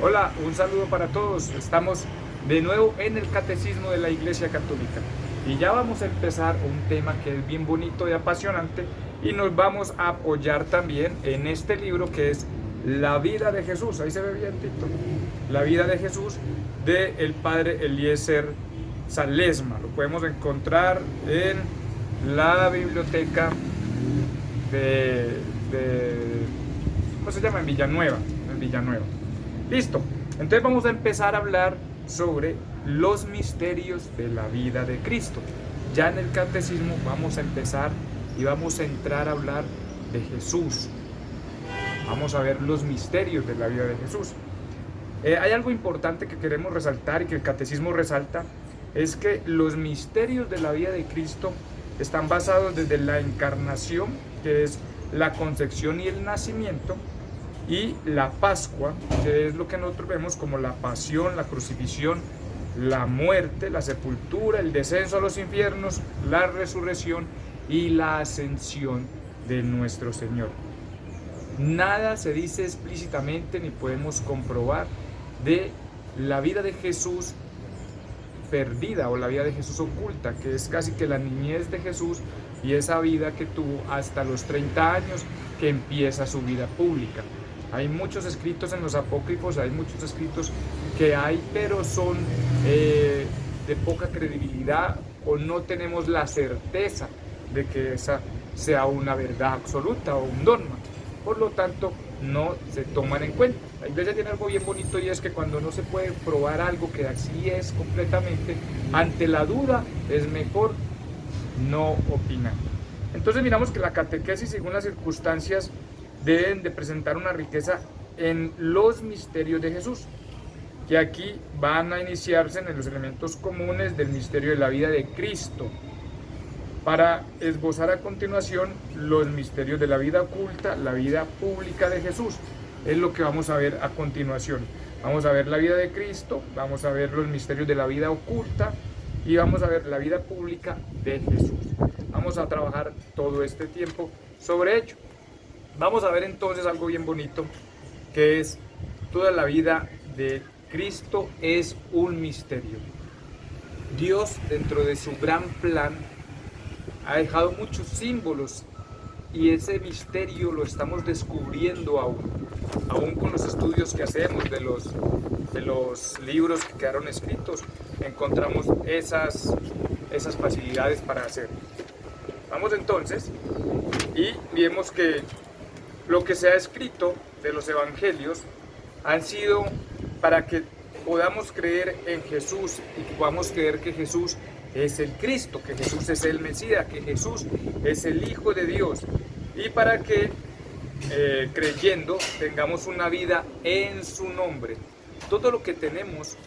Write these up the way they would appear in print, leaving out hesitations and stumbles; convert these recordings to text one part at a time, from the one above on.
Hola, un saludo para todos. Estamos de nuevo en el Catecismo de la Iglesia Católica y ya vamos a empezar un tema que es bien bonito y apasionante y nos vamos a apoyar también en este libro que es La vida de Jesús. Ahí se ve bien, Tito. La vida de Jesús de el padre Eliezer Salesma. Lo podemos encontrar en la biblioteca de ¿cómo se llama? En Villanueva. Listo. Entonces vamos a empezar a hablar sobre los misterios de la vida de Cristo. Ya en el catecismo vamos a empezar y vamos a entrar a hablar de Jesús. Vamos a ver los misterios de la vida de Jesús. Hay algo importante que queremos resaltar y que el catecismo resalta, es que los misterios de la vida de Cristo están basados desde la encarnación, que es la concepción y el nacimiento, y la Pascua, que es lo que nosotros vemos como la pasión, la crucifixión, la muerte, la sepultura, el descenso a los infiernos, la resurrección y la ascensión de nuestro Señor. Nada se dice explícitamente ni podemos comprobar de la vida de Jesús perdida o la vida de Jesús oculta, que es casi que la niñez de Jesús y esa vida que tuvo hasta los 30 años que empieza su vida pública. Hay muchos escritos en los apócrifos, hay muchos escritos que hay, pero son de poca credibilidad o no tenemos la certeza de que esa sea una verdad absoluta o un dogma. Por lo tanto, no se toman en cuenta. La iglesia tiene algo bien bonito y es que cuando no se puede probar algo que así es completamente, ante la duda es mejor no opinar. Entonces miramos que la catequesis, según las circunstancias, deben de presentar una riqueza en los misterios de Jesús, que aquí van a iniciarse en los elementos comunes del misterio de la vida de Cristo, para esbozar a continuación los misterios de la vida oculta, la vida pública de Jesús. Es lo que vamos a ver a continuación. Vamos a ver la vida de Cristo, vamos a ver los misterios de la vida oculta y vamos a ver la vida pública de Jesús. Vamos a trabajar todo este tiempo sobre ello. Vamos a ver entonces algo bien bonito, que es toda la vida de Cristo es un misterio. Dios, dentro de su gran plan, ha dejado muchos símbolos y ese misterio lo estamos descubriendo aún con los estudios que hacemos de los libros que quedaron escritos, encontramos esas facilidades para hacerlo. Vamos entonces y vemos que lo que se ha escrito de los evangelios han sido para que podamos creer en Jesús y que podamos creer que Jesús es el Cristo, que Jesús es el Mesías, que Jesús es el Hijo de Dios, y para que creyendo tengamos una vida en su nombre. Todo lo que tenemos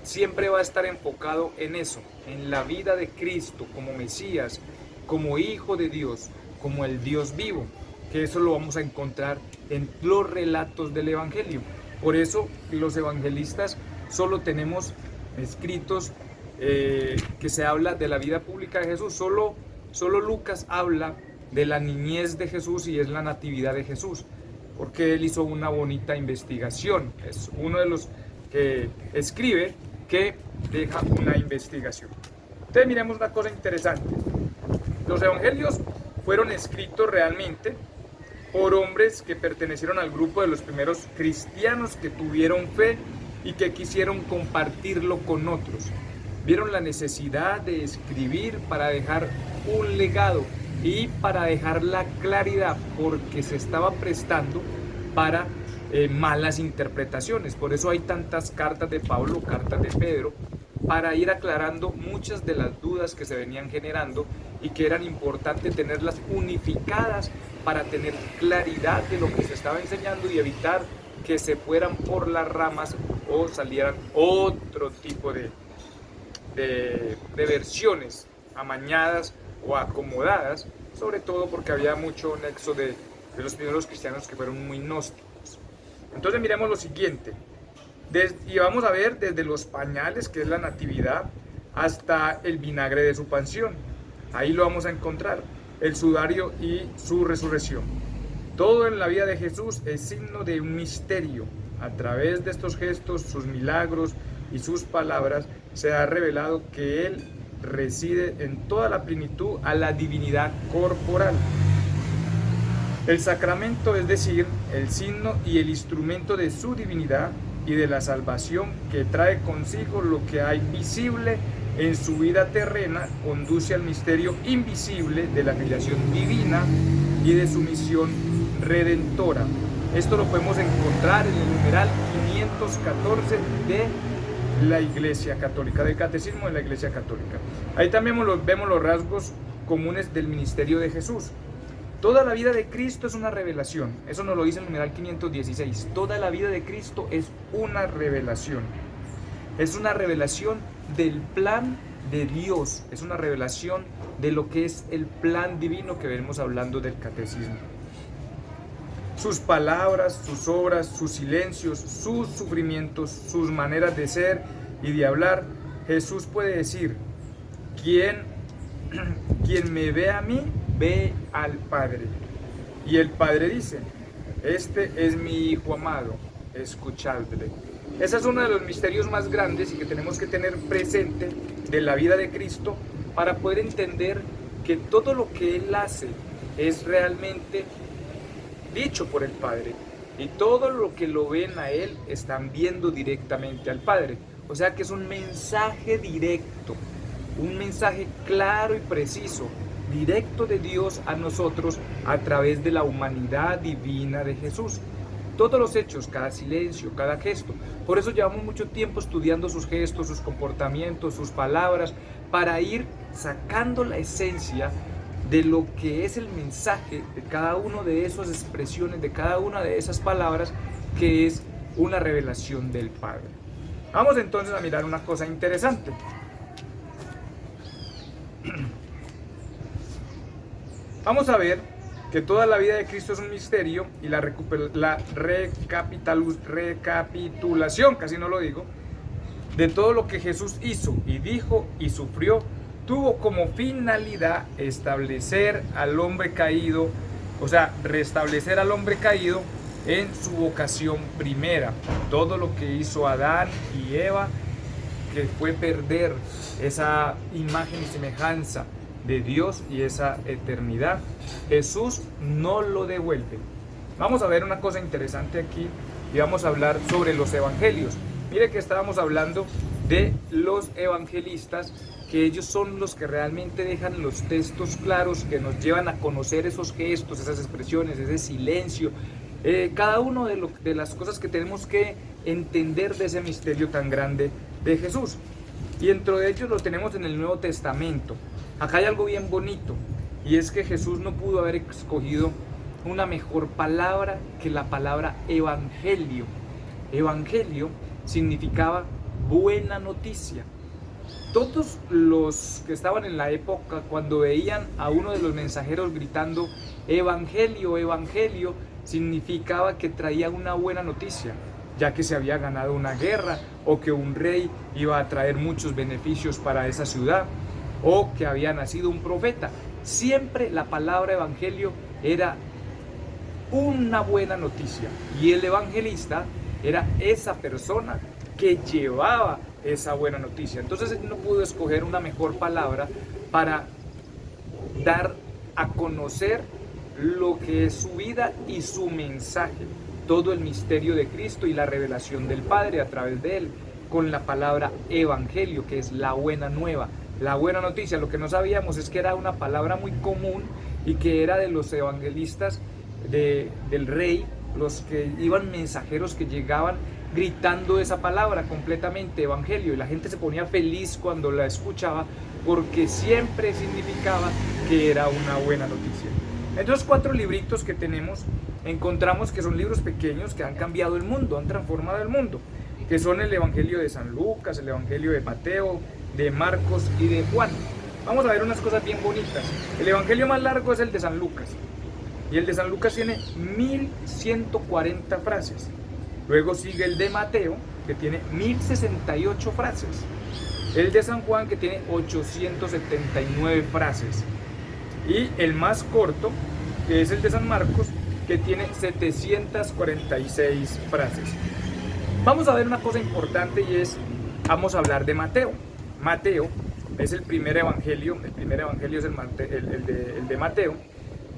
siempre va a estar enfocado en eso, en la vida de Cristo como Mesías, como Hijo de Dios, como el Dios vivo, que eso lo vamos a encontrar en los relatos del Evangelio. Por eso los evangelistas solo tenemos escritos que se habla de la vida pública de Jesús. Solo Lucas habla de la niñez de Jesús y es la natividad de Jesús, porque él hizo una bonita investigación. Es uno de los que escribe que deja una investigación. Entonces miremos una cosa interesante. Los evangelios fueron escritos realmente por hombres que pertenecieron al grupo de los primeros cristianos que tuvieron fe y que quisieron compartirlo con otros. Vieron la necesidad de escribir para dejar un legado y para dejar la claridad, porque se estaba prestando para malas interpretaciones. Por eso hay tantas cartas de Pablo, cartas de Pedro, para ir aclarando muchas de las dudas que se venían generando y que eran importantes tenerlas unificadas para tener claridad de lo que se estaba enseñando y evitar que se fueran por las ramas o salieran otro tipo de versiones amañadas o acomodadas, sobre todo porque había mucho nexo de los primeros cristianos que fueron muy gnósticos. Entonces miremos lo siguiente, y vamos a ver desde los pañales, que es la natividad, hasta el vinagre de su pasión. Ahí lo vamos a encontrar, el sudario y su resurrección. Todo en la vida de Jesús es signo de un misterio. A través de estos gestos, sus milagros y sus palabras, se ha revelado que Él reside en toda la plenitud a la divinidad corporal. El sacramento, es decir, el signo y el instrumento de su divinidad y de la salvación que trae consigo lo que hay visible en su vida terrena, conduce al misterio invisible de la filiación divina y de su misión redentora. Esto lo podemos encontrar en el numeral 514 de la Iglesia Católica, del Catecismo de la Iglesia Católica. Ahí también vemos los rasgos comunes del ministerio de Jesús. Toda la vida de Cristo es una revelación. Eso nos lo dice el numeral 516. Toda la vida de Cristo es una revelación. Es una revelación del plan de Dios. Es una revelación de lo que es el plan divino que venimos hablando del catecismo. Sus palabras, sus obras, sus silencios, sus sufrimientos, sus maneras de ser y de hablar. Jesús puede decir: quien me ve a mí, ve al Padre. Y el Padre dice: este es mi Hijo amado, escuchadle. Ese es uno de los misterios más grandes y que tenemos que tener presente de la vida de Cristo para poder entender que todo lo que Él hace es realmente dicho por el Padre, y todo lo que lo ven a Él están viendo directamente al Padre. O sea que es un mensaje directo, un mensaje claro y preciso, directo de Dios a nosotros a través de la humanidad divina de Jesús. Todos los hechos, cada silencio, cada gesto. Por eso llevamos mucho tiempo estudiando sus gestos, sus comportamientos, sus palabras, para ir sacando la esencia de lo que es el mensaje de cada una de esas expresiones, de cada una de esas palabras, que es una revelación del Padre. Vamos entonces a mirar una cosa interesante. Vamos a ver que toda la vida de Cristo es un misterio, y la recapitulación, casi no lo digo, de todo lo que Jesús hizo y dijo y sufrió, tuvo como finalidad establecer al hombre caído, o sea, restablecer al hombre caído en su vocación primera. Todo lo que hizo Adán y Eva, que fue perder esa imagen y semejanza de Dios y esa eternidad, Jesús no lo devuelve. Vamos a ver una cosa interesante aquí y vamos a hablar sobre los evangelios. Mire que estábamos hablando de los evangelistas, que ellos son los que realmente dejan los textos claros, que nos llevan a conocer esos gestos, esas expresiones, ese silencio, cada uno de las cosas que tenemos que entender de ese misterio tan grande de Jesús. Y dentro de ellos lo tenemos en el Nuevo Testamento. Acá hay algo bien bonito, y es que Jesús no pudo haber escogido una mejor palabra que la palabra evangelio. Evangelio significaba buena noticia. Todos los que estaban en la época, cuando veían a uno de los mensajeros gritando evangelio, evangelio, significaba que traía una buena noticia, ya que se había ganado una guerra, o que un rey iba a traer muchos beneficios para esa ciudad, o que había nacido un profeta. Siempre la palabra evangelio era una buena noticia, y el evangelista era esa persona que llevaba esa buena noticia. Entonces él no pudo escoger una mejor palabra para dar a conocer lo que es su vida y su mensaje, todo el misterio de Cristo y la revelación del Padre a través de él, con la palabra evangelio, que es la buena nueva, la buena noticia. Lo que no sabíamos es que era una palabra muy común y que era de los evangelistas del rey, los que iban mensajeros que llegaban gritando esa palabra completamente, evangelio, y la gente se ponía feliz cuando la escuchaba, porque siempre significaba que era una buena noticia. Entre los 4 libritos que tenemos, encontramos que son libros pequeños que han cambiado el mundo, han transformado el mundo, que son el Evangelio de San Lucas, el Evangelio de Mateo, de Marcos y de Juan. Vamos a ver unas cosas bien bonitas. El Evangelio más largo es el de San Lucas, y el de San Lucas tiene 1140 frases. Luego sigue el de Mateo, que tiene 1068 frases. El de San Juan, que tiene 879 frases. Y el más corto, que es el de San Marcos, que tiene 746 frases. Vamos a ver una cosa importante y es, vamos a hablar de Mateo. Mateo es el primer evangelio es el de Mateo,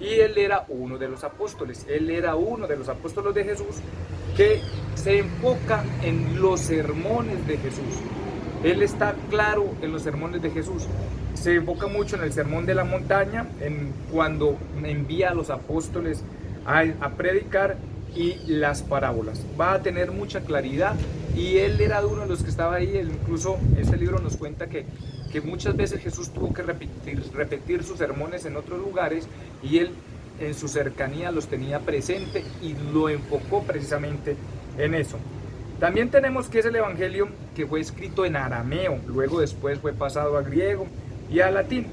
y él era uno de los apóstoles, de Jesús, que se enfoca en los sermones de Jesús. Él está claro en los sermones de Jesús, se enfoca mucho en el sermón de la montaña, en cuando envía a los apóstoles a predicar, y las parábolas. Va a tener mucha claridad, y él era uno de los que estaba ahí. Incluso este libro nos cuenta que muchas veces Jesús tuvo que repetir sus sermones en otros lugares, y él en su cercanía los tenía presente y lo enfocó precisamente en eso. También tenemos que es el evangelio que fue escrito en arameo, luego después fue pasado a griego y a latín,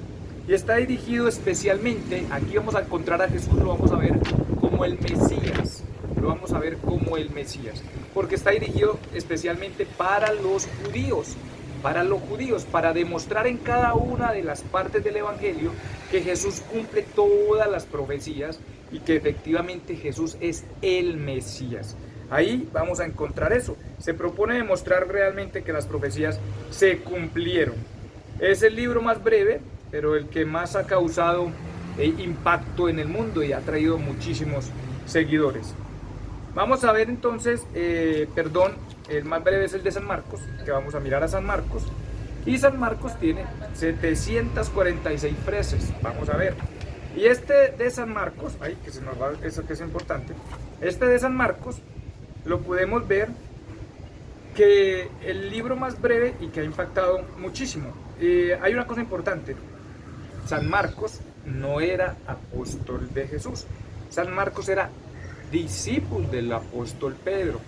y está dirigido especialmente, aquí vamos a encontrar a Jesús, lo vamos a ver como el Mesías, porque está dirigido especialmente para los judíos, para demostrar en cada una de las partes del evangelio que Jesús cumple todas las profecías y que efectivamente Jesús es el Mesías. Ahí vamos a encontrar eso. Se propone demostrar realmente que las profecías se cumplieron. Es el libro más breve, pero el que más ha causado impacto en el mundo y ha traído muchísimos seguidores. Vamos a ver entonces, el más breve es el de San Marcos, que vamos a mirar a San Marcos. Y San Marcos tiene 746 frases, vamos a ver. Y este de San Marcos, que se nos va, eso que es importante, este de San Marcos lo podemos ver que el libro más breve y que ha impactado muchísimo. Hay una cosa importante, San Marcos no era apóstol de Jesús, San Marcos era discípulo del apóstol Pedro.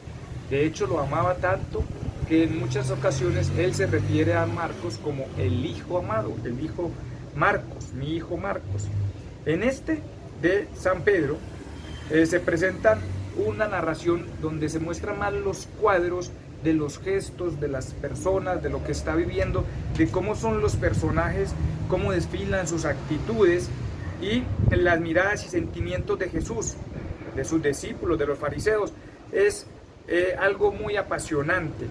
De hecho, lo amaba tanto que en muchas ocasiones él se refiere a Marcos como el hijo amado, el hijo Marcos, mi hijo Marcos. En este de San Pedro se presenta una narración donde se muestran más los cuadros de los gestos de las personas, de lo que está viviendo, de cómo son los personajes, cómo desfilan sus actitudes y las miradas y sentimientos de Jesús, de sus discípulos, de los fariseos. Es algo muy apasionante,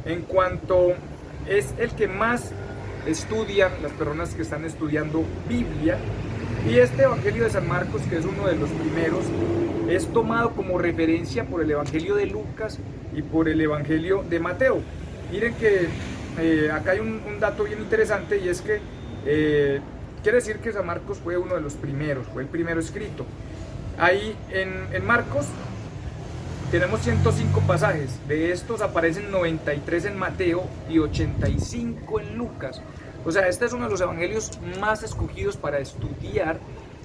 en cuanto es el que más estudian las personas que están estudiando Biblia. Y este evangelio de San Marcos, que es uno de los primeros, es tomado como referencia por el evangelio de Lucas y por el evangelio de Mateo. Miren que acá hay un dato bien interesante, y es que quiere decir que San Marcos fue uno de los primeros, fue el primero escrito. Ahí en Marcos tenemos 105 pasajes, de estos aparecen 93 en Mateo y 85 en Lucas. O sea, este es uno de los evangelios más escogidos para estudiar,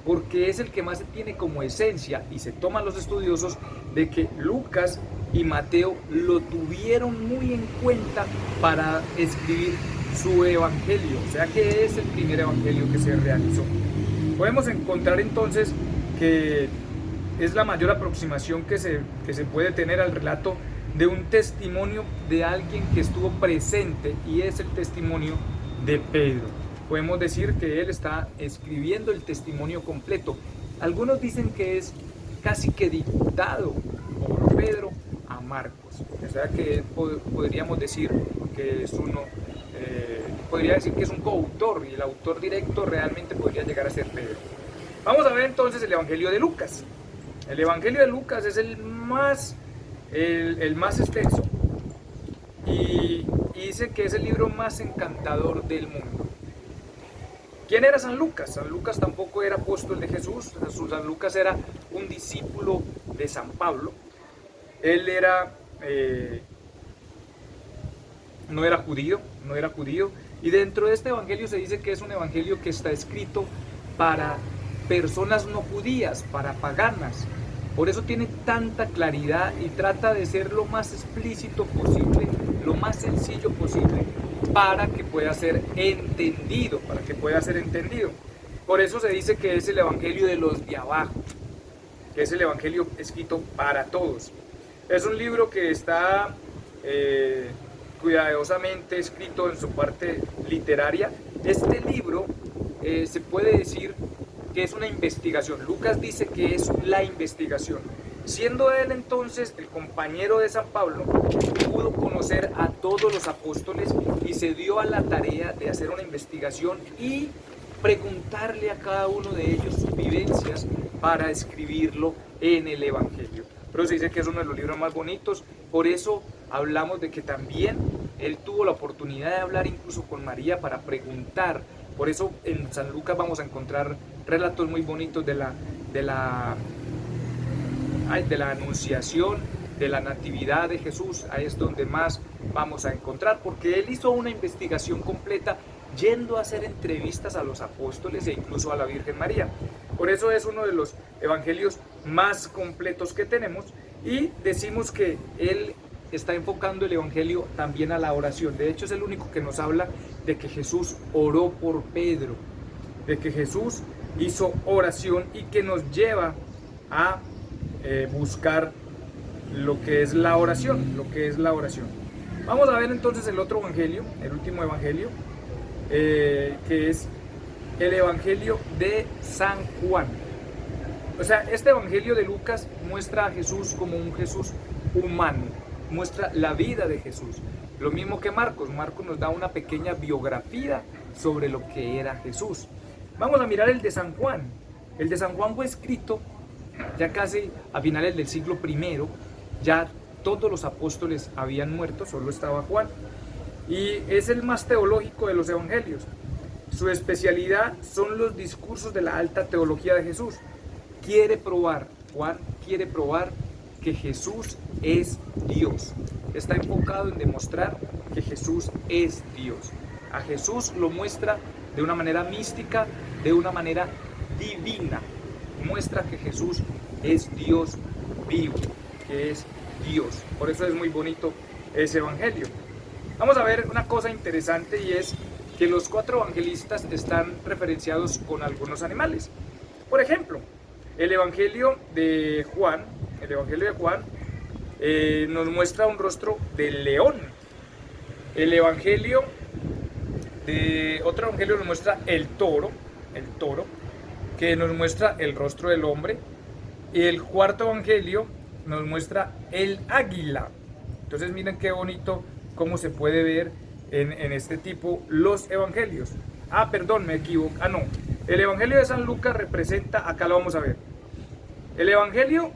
porque es el que más se tiene como esencia, y se toman los estudiosos de que Lucas y Mateo lo tuvieron muy en cuenta para escribir su evangelio, o sea que es el primer evangelio que se realizó. Podemos encontrar entonces que es la mayor aproximación que se puede tener al relato de un testimonio de alguien que estuvo presente, y es el testimonio de Pedro. Podemos decir que él está escribiendo el testimonio completo. Algunos dicen que es casi que dictado por Pedro a Marcos, o sea que podríamos decir que es podría decir que es un coautor, y el autor directo realmente podría llegar a ser Pedro. Vamos a ver entonces el evangelio de Lucas. El evangelio de Lucas es el más extenso, y dice que es el libro más encantador del mundo. ¿Quién era San Lucas? San Lucas tampoco era apóstol de Jesús. San Lucas era un discípulo de San Pablo. Él no era judío, y dentro de este evangelio se dice que es un evangelio que está escrito para personas no judías, para paganas. Por eso tiene tanta claridad y trata de ser lo más explícito posible, lo más sencillo posible, para que pueda ser entendido, Por eso se dice que es el evangelio de los de abajo, que es el evangelio escrito para todos. Es un libro que está cuidadosamente escrito en su parte literaria. Este libro se puede decir que es una investigación. Lucas dice que es la investigación. Siendo él entonces el compañero de San Pablo, pudo conocer a todos los apóstoles y se dio a la tarea de hacer una investigación y preguntarle a cada uno de ellos sus vivencias para escribirlo en el Evangelio. Pero se dice que es uno de los libros más bonitos, por eso hablamos de que también él tuvo la oportunidad de hablar incluso con María para preguntar. Por eso en San Lucas vamos a encontrar relatos muy bonitos de la anunciación, de la natividad de Jesús. Ahí es donde más vamos a encontrar, porque él hizo una investigación completa yendo a hacer entrevistas a los apóstoles e incluso a la Virgen María. Por eso es uno de los evangelios más completos que tenemos, y decimos que él está enfocando el evangelio también a la oración. De hecho, es el único que nos habla de que Jesús oró por Pedro, de que Jesús hizo oración y que nos lleva a buscar lo que es la oración, Vamos a ver entonces el otro evangelio, el último evangelio, que es el evangelio de San Juan. O sea, este evangelio de Lucas muestra a Jesús como un Jesús humano, muestra la vida de Jesús. Lo mismo que Marcos. Marcos nos da una pequeña biografía sobre lo que era Jesús. Vamos a mirar el de San Juan. El de San Juan fue escrito ya casi a finales del siglo I. Ya todos los apóstoles habían muerto, solo estaba Juan. Y es el más teológico de los evangelios. Su especialidad son los discursos de la alta teología de Jesús. Juan quiere probar que Jesús es Dios. Está enfocado en demostrar que Jesús es Dios. A Jesús lo muestra de una manera mística, de una manera divina. Muestra que Jesús es Dios vivo, que es Dios. Por eso es muy bonito ese evangelio. Vamos a ver una cosa interesante, y es que los 4 evangelistas están referenciados con algunos animales. Por ejemplo, el evangelio de Juan, nos muestra un rostro de león. Otro evangelio nos muestra el toro, que nos muestra el rostro del hombre. Y el cuarto evangelio nos muestra el águila. Entonces miren qué bonito cómo se puede ver en este tipo los evangelios. Me equivoco. No. El evangelio de San Lucas representa, acá lo vamos a ver. El evangelio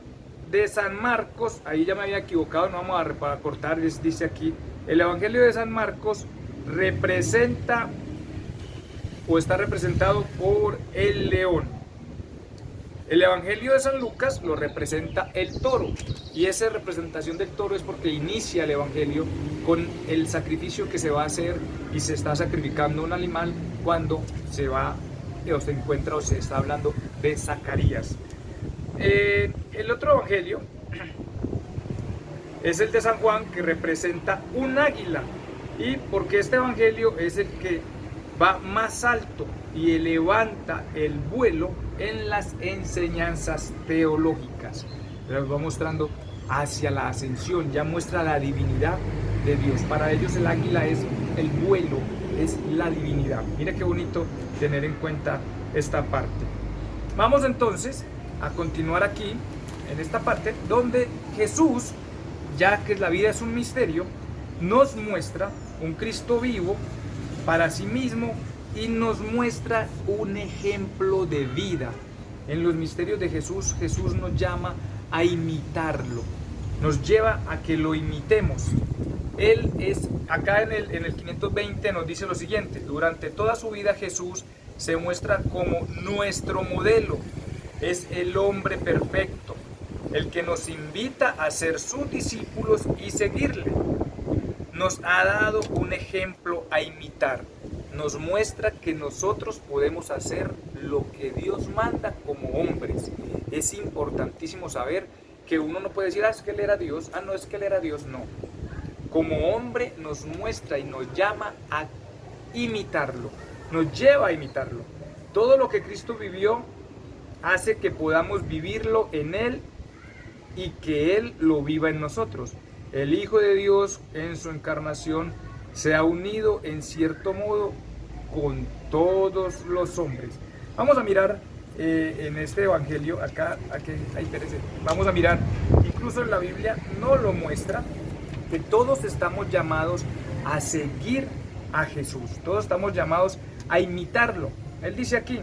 de San Marcos, ahí ya me había equivocado, no vamos a cortar, dice aquí. El evangelio de San Marcos representa o está representado por el león. El evangelio de San Lucas lo representa el toro, y esa representación del toro es porque inicia el evangelio con el sacrificio que se va a hacer, y se está sacrificando un animal cuando se va o se encuentra o se está hablando de Zacarías. El otro evangelio es el de San Juan, que representa un águila, y porque este evangelio es el que va más alto y levanta el vuelo en las enseñanzas teológicas. Los va mostrando hacia la ascensión, ya muestra la divinidad de Dios. Para ellos el águila es el vuelo, es la divinidad. Mira qué bonito tener en cuenta esta parte. Vamos entonces a continuar aquí en esta parte donde Jesús, ya que la vida es un misterio, nos muestra un Cristo vivo para sí mismo y nos muestra un ejemplo de vida. En los misterios de Jesús, Jesús nos llama a imitarlo, nos lleva a que lo imitemos. Él es, acá en el 520 nos dice lo siguiente: durante toda su vida Jesús se muestra como nuestro modelo, es el hombre perfecto, el que nos invita a ser sus discípulos y seguirle. Nos ha dado un ejemplo a imitar, nos muestra que nosotros podemos hacer lo que Dios manda como hombres. Es importantísimo saber que uno no puede decir, es que él era Dios, no es que él era Dios, no. Como hombre nos muestra y nos llama a imitarlo, nos lleva a imitarlo. Todo lo que Cristo vivió hace que podamos vivirlo en Él y que Él lo viva en nosotros. El Hijo de Dios en su encarnación se ha unido en cierto modo con todos los hombres. Vamos a mirar en este evangelio, acá, ahí, espérese, vamos a mirar, incluso en la Biblia no lo muestra, que todos estamos llamados a seguir a Jesús, todos estamos llamados a imitarlo. Él dice aquí,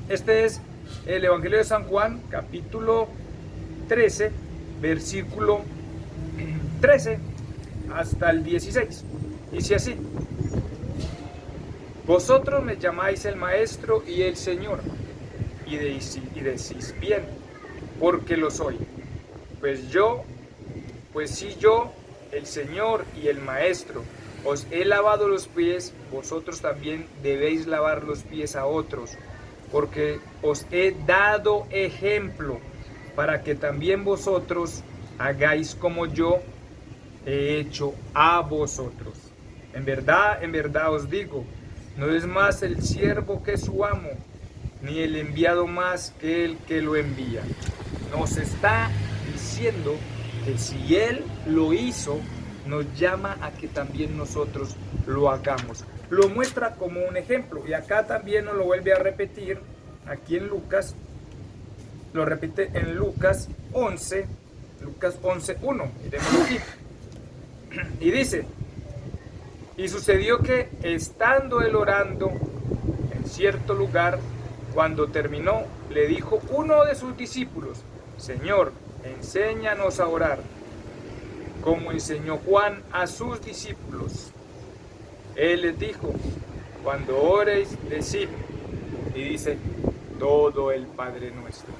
este es el Evangelio de San Juan, capítulo 13, versículo 13 hasta el 16. Dice así: vosotros me llamáis el Maestro y el Señor, y decís bien, porque lo soy. Pues si yo, el Señor y el Maestro, os he lavado los pies, vosotros también debéis lavar los pies a otros, porque os he dado ejemplo, para que también vosotros hagáis como yo he hecho a vosotros. En verdad os digo, no es más el siervo que su amo, ni el enviado más que el que lo envía. Nos está diciendo que si Él lo hizo, nos llama a que también nosotros lo hagamos. Lo muestra como un ejemplo, y acá también nos lo vuelve a repetir, aquí en Lucas, lo repite en Lucas 11, Lucas 11:1, miremos aquí, y dice: y sucedió que, estando él orando en cierto lugar, cuando terminó, le dijo uno de sus discípulos: Señor, enséñanos a orar, como enseñó Juan a sus discípulos. Él les dijo: cuando oréis, decid, y dice todo el Padre Nuestro.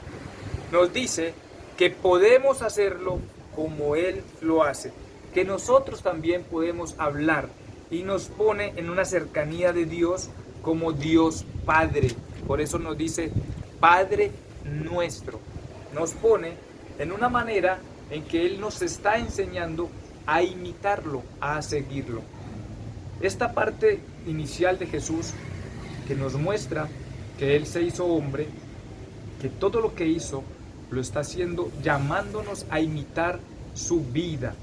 Nos dice que podemos hacerlo como Él lo hace, que nosotros también podemos hablar, y nos pone en una cercanía de Dios como Dios Padre. Por eso nos dice Padre Nuestro. Nos pone en una manera en que Él nos está enseñando a imitarlo, a seguirlo. Esta parte inicial de Jesús, que nos muestra que Él se hizo hombre, que todo lo que hizo lo está haciendo llamándonos a imitar su vida,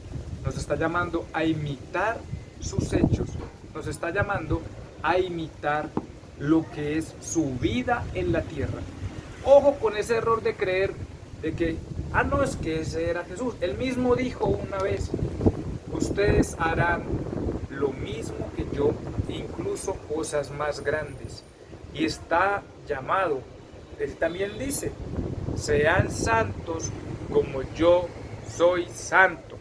nos está llamando a imitar sus hechos, nos está llamando a imitar lo que es su vida en la tierra. Ojo con ese error de creer de que, no, es que ese era Jesús. Él mismo dijo una vez: ustedes harán lo mismo que yo, incluso cosas más grandes. Y está llamado, él también dice: sean santos como yo soy santo.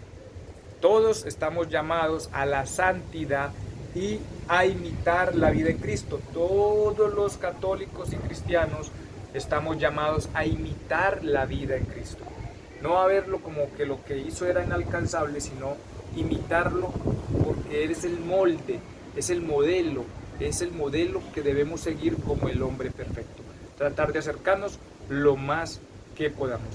Todos estamos llamados a la santidad y a imitar la vida en Cristo. Todos los católicos y cristianos estamos llamados a imitar la vida en Cristo. No a verlo como que lo que hizo era inalcanzable, sino imitarlo, porque Él es el molde, es el modelo que debemos seguir como el hombre perfecto. Tratar de acercarnos lo más que podamos.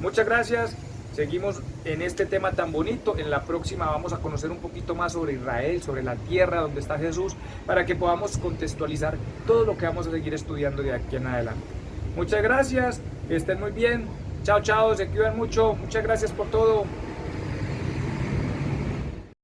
Muchas gracias. Seguimos en este tema tan bonito. En la próxima vamos a conocer un poquito más sobre Israel, sobre la tierra donde está Jesús, para que podamos contextualizar todo lo que vamos a seguir estudiando de aquí en adelante. Muchas gracias, que estén muy bien. Chao, chao, se cuidan mucho. Muchas gracias por todo.